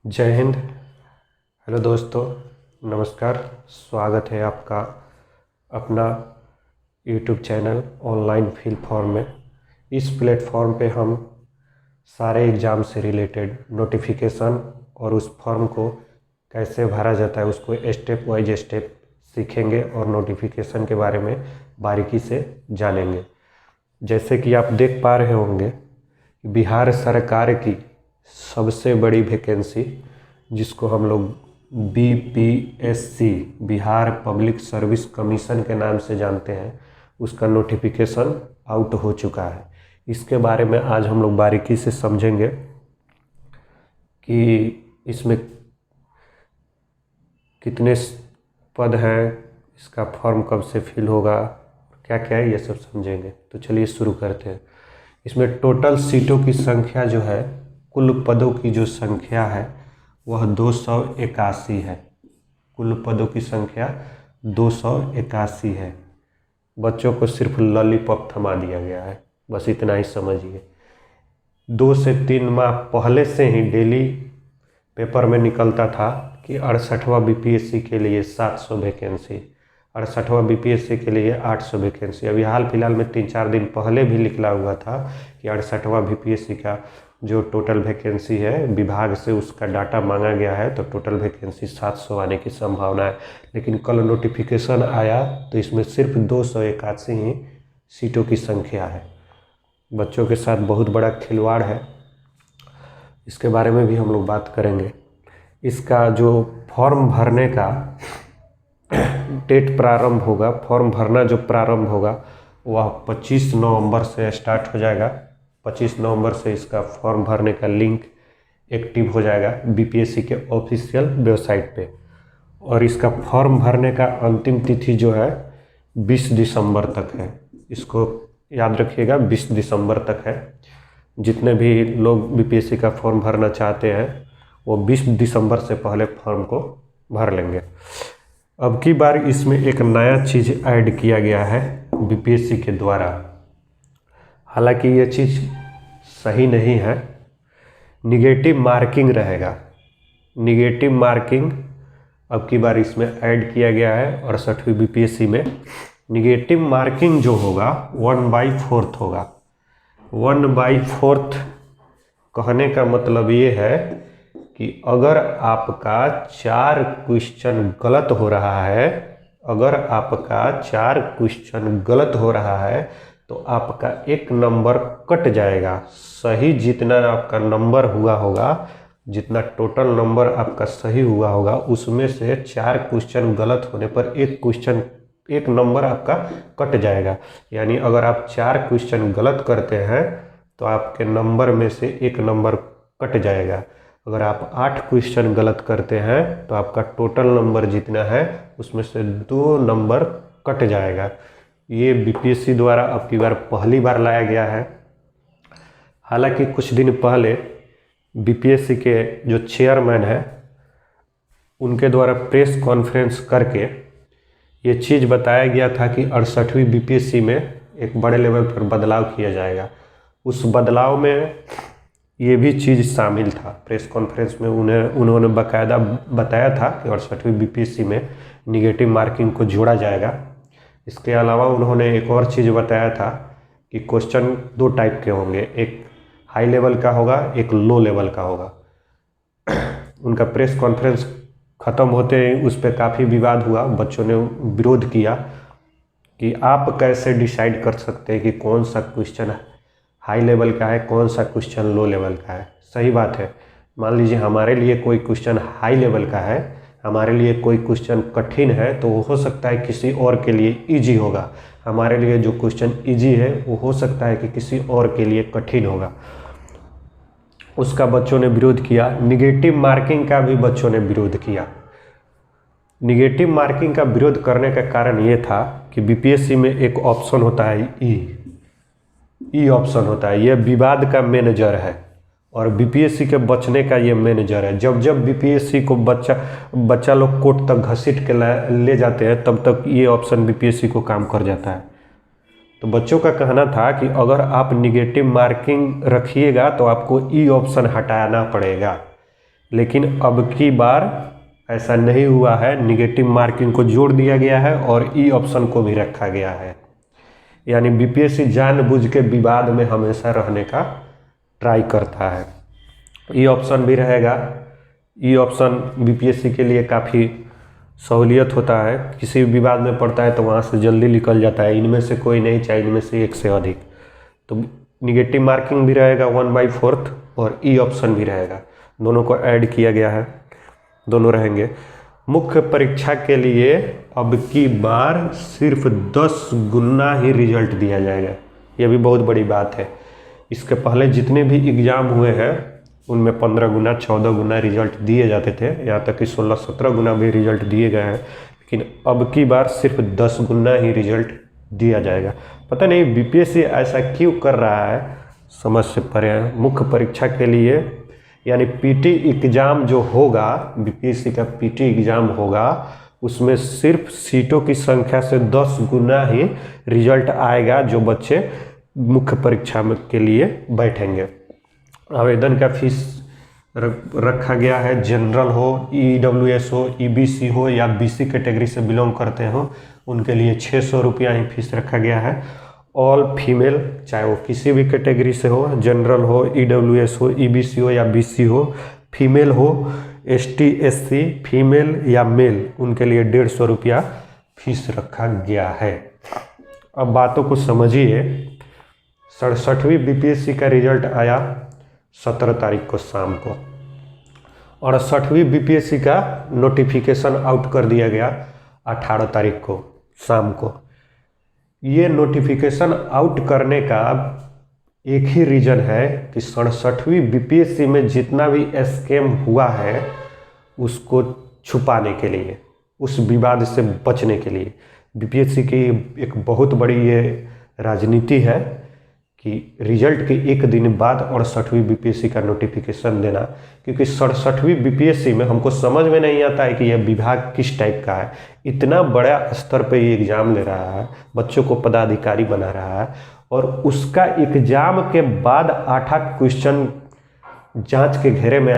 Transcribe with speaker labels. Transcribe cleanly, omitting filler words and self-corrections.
Speaker 1: जय हिंद। हेलो दोस्तों, नमस्कार। स्वागत है आपका अपना YouTube channel online fill form में। इस प्लेटफॉर्म पे हम सारे एग्ज़ाम से रिलेटेड नोटिफिकेशन और उस फॉर्म को कैसे भरा जाता है उसको स्टेप वाइज स्टेप सीखेंगे और नोटिफिकेशन के बारे में बारीकी से जानेंगे। जैसे कि आप देख पा रहे होंगे, बिहार सरकार की सबसे बड़ी वैकेंसी जिसको हम लोग BPSC Bihar public service commission के नाम से जानते हैं, उसका नोटिफिकेशन आउट हो चुका है। इसके बारे में आज हम लोग बारीकी से समझेंगे कि इसमें कितने पद हैं, इसका फॉर्म कब से फिल होगा, क्या क्या है, ये सब समझेंगे। तो चलिए शुरू करते हैं। इसमें टोटल सीटों की संख्या जो है, कुल पदों की जो संख्या है वह 281 है। कुल पदों की संख्या 281 है। बच्चों को सिर्फ लॉलीपॉप थमा दिया गया है, बस इतना ही समझिए। 2 से 3 माह पहले से ही डेली पेपर में निकलता था कि 68वां बीपीएससी के लिए 700 वैकेंसी, 68वां बीपीएससी के लिए 800 वैकेंसी। अभी हाल फिलहाल में 3-4 दिन पहले भी निकला हुआ था कि 68वां बीपीएससी का जो टोटल वैकेंसी है विभाग से उसका डाटा मांगा गया है, तो टोटल वैकेंसी 700 आने की संभावना है। लेकिन कल नोटिफिकेशन आया तो इसमें सिर्फ 281 ही सीटों की संख्या है। बच्चों के साथ बहुत बड़ा खिलवाड़ है, इसके बारे में भी हम लोग बात करेंगे। इसका जो फॉर्म भरने का डेट प्रारंभ होगा, फॉर्म भरना जो प्रारंभ होगा वह 25 नवंबर से स्टार्ट हो जाएगा। 25 नवंबर से इसका फॉर्म भरने का लिंक एक्टिव हो जाएगा बीपीएससी के ऑफिशियल वेबसाइट पे। और इसका फॉर्म भरने का अंतिम तिथि जो है 20 दिसंबर तक है। इसको याद रखिएगा, 20 दिसंबर तक है। जितने भी लोग बीपीएससी का फॉर्म भरना चाहते हैं वो 20 दिसंबर से पहले फॉर्म को भर लेंगे। अब की बार इसमें एक नया चीज़ ऐड किया गया है बीपीएससी के द्वारा। हालांकि ये चीज़ सही नहीं है। निगेटिव मार्किंग रहेगा। निगेटिव मार्किंग अब की बार इसमें ऐड किया गया है। 68वीं बीपीएससी में निगेटिव मार्किंग जो होगा 1/4 होगा। 1/4 कहने का मतलब ये है कि अगर आपका 4 क्वेश्चन गलत हो रहा है, अगर आपका 4 क्वेश्चन गलत हो रहा है तो आपका 1 नंबर कट जाएगा। सही जितना आपका नंबर हुआ होगा, जितना टोटल नंबर आपका सही हुआ होगा, उसमें से 4 क्वेश्चन गलत होने पर एक नंबर आपका कट जाएगा। यानी अगर आप 4 क्वेश्चन गलत करते हैं तो आपके नंबर में से 1 नंबर कट जाएगा। अगर आप 8 क्वेश्चन गलत करते हैं तो आपका टोटल नंबर जितना है उसमें से 2 नंबर कट जाएगा। ये बीपीएससी द्वारा अब की बार पहली बार लाया गया है। हालांकि कुछ दिन पहले बीपीएससी के जो चेयरमैन हैं उनके द्वारा प्रेस कॉन्फ्रेंस करके ये चीज़ बताया गया था कि 68वीं बीपीएससी में एक बड़े लेवल पर बदलाव किया जाएगा। उस बदलाव में ये भी चीज़ शामिल था। प्रेस कॉन्फ्रेंस में उन्होंने बाकायदा बताया था कि 68वीं बीपीएससी में निगेटिव मार्किंग को जोड़ा जाएगा। इसके अलावा उन्होंने एक और चीज़ बताया था कि क्वेश्चन 2 टाइप के होंगे, एक हाई लेवल का होगा, एक लो लेवल का होगा। उनका प्रेस कॉन्फ्रेंस ख़त्म होते ही उस पर काफ़ी विवाद हुआ। बच्चों ने विरोध किया कि आप कैसे डिसाइड कर सकते हैं कि कौन सा क्वेश्चन हाई लेवल का है, कौन सा क्वेश्चन लो लेवल का है। सही बात है। मान लीजिए हमारे लिए कोई क्वेश्चन हाई लेवल का है, हमारे लिए कोई क्वेश्चन कठिन है, तो वो हो सकता है किसी और के लिए इजी होगा। हमारे लिए जो क्वेश्चन इजी है वो हो सकता है कि किसी और के लिए कठिन होगा। उसका बच्चों ने विरोध किया। निगेटिव मार्किंग का भी बच्चों ने विरोध किया। निगेटिव मार्किंग का विरोध करने का कारण ये था कि बीपीएससी में एक ऑप्शन होता है ई ऑप्शन होता है। यह विवाद का मैनेजर है और बीपीएससी के बचने का ये मैनेजर है। जब जब बीपीएससी को बच्चा लोग कोर्ट तक घसीट के ले जाते हैं तब तक ये ऑप्शन बीपीएससी को काम कर जाता है। तो बच्चों का कहना था कि अगर आप निगेटिव मार्किंग रखिएगा तो आपको ई ऑप्शन हटाना पड़ेगा। लेकिन अब की बार ऐसा नहीं हुआ है, निगेटिव मार्किंग को जोड़ दिया गया है और ई ऑप्शन को भी रखा गया है। यानी बीपीएससी जानबूझ के विवाद में हमेशा रहने का ट्राई करता है। ई ऑप्शन भी रहेगा। ई ऑप्शन बीपीएससी के लिए काफ़ी सहूलियत होता है, किसी भी विवाद में पड़ता है तो वहाँ से जल्दी निकल जाता है। इनमें से कोई नहीं, चाहे इनमें से एक से अधिक। तो निगेटिव मार्किंग भी रहेगा 1/4 और ई ऑप्शन भी रहेगा, दोनों को ऐड किया गया है, दोनों रहेंगे। मुख्य परीक्षा के लिए अब की बार सिर्फ 10 गुना ही रिजल्ट दिया जाएगा, यह भी बहुत बड़ी बात है। इसके पहले जितने भी एग्ज़ाम हुए हैं उनमें 15 गुना 14 गुना रिजल्ट दिए जाते थे, यहाँ तक कि 16-17 गुना भी रिजल्ट दिए गए हैं, लेकिन अब की बार सिर्फ 10 गुना ही रिजल्ट दिया जाएगा। पता नहीं बीपीएससी ऐसा क्यों कर रहा है, समझ से परे है। मुख्य परीक्षा के लिए यानी पीटी एग्ज़ाम जो होगा, बीपीएससी का पीटी एग्ज़ाम होगा, उसमें सिर्फ सीटों की संख्या से 10 गुना ही रिजल्ट आएगा जो बच्चे मुख्य परीक्षा के लिए बैठेंगे। आवेदन का फीस रखा गया है, जनरल हो, ईडब्ल्यूएस हो, ईबीसी हो या बीसी कैटेगरी से बिलोंग करते हो उनके लिए 600 रुपया ही फीस रखा गया है। ऑल फीमेल, चाहे वो किसी भी कैटेगरी से हो, जनरल हो, ईडब्ल्यूएस हो, ईबीसी हो या बीसी हो, फीमेल हो, एसटी एससी, फीमेल या मेल, उनके लिए 150 रुपया फीस रखा गया है। अब बातों को समझिए। 67वीं बीपीएससी का रिजल्ट आया 17 तारीख को शाम को, और 68वीं बीपीएससी का नोटिफिकेशन आउट कर दिया गया 18 तारीख को शाम को। ये नोटिफिकेशन आउट करने का एक ही रीज़न है कि 67वीं बीपीएससी में जितना भी स्कैम हुआ है उसको छुपाने के लिए, उस विवाद से बचने के लिए। बीपीएससी की एक बहुत बड़ी ये राजनीति है कि रिजल्ट के एक दिन बाद 68वीं बीपीएससी का नोटिफिकेशन देना, क्योंकि 67वीं बीपीएससी में हमको समझ में नहीं आता है कि यह विभाग किस टाइप का है। इतना बड़ा स्तर पे ये एग्ज़ाम ले रहा है, बच्चों को पदाधिकारी बना रहा है, और उसका एग्ज़ाम के बाद 8 क्वेश्चन जांच के घेरे में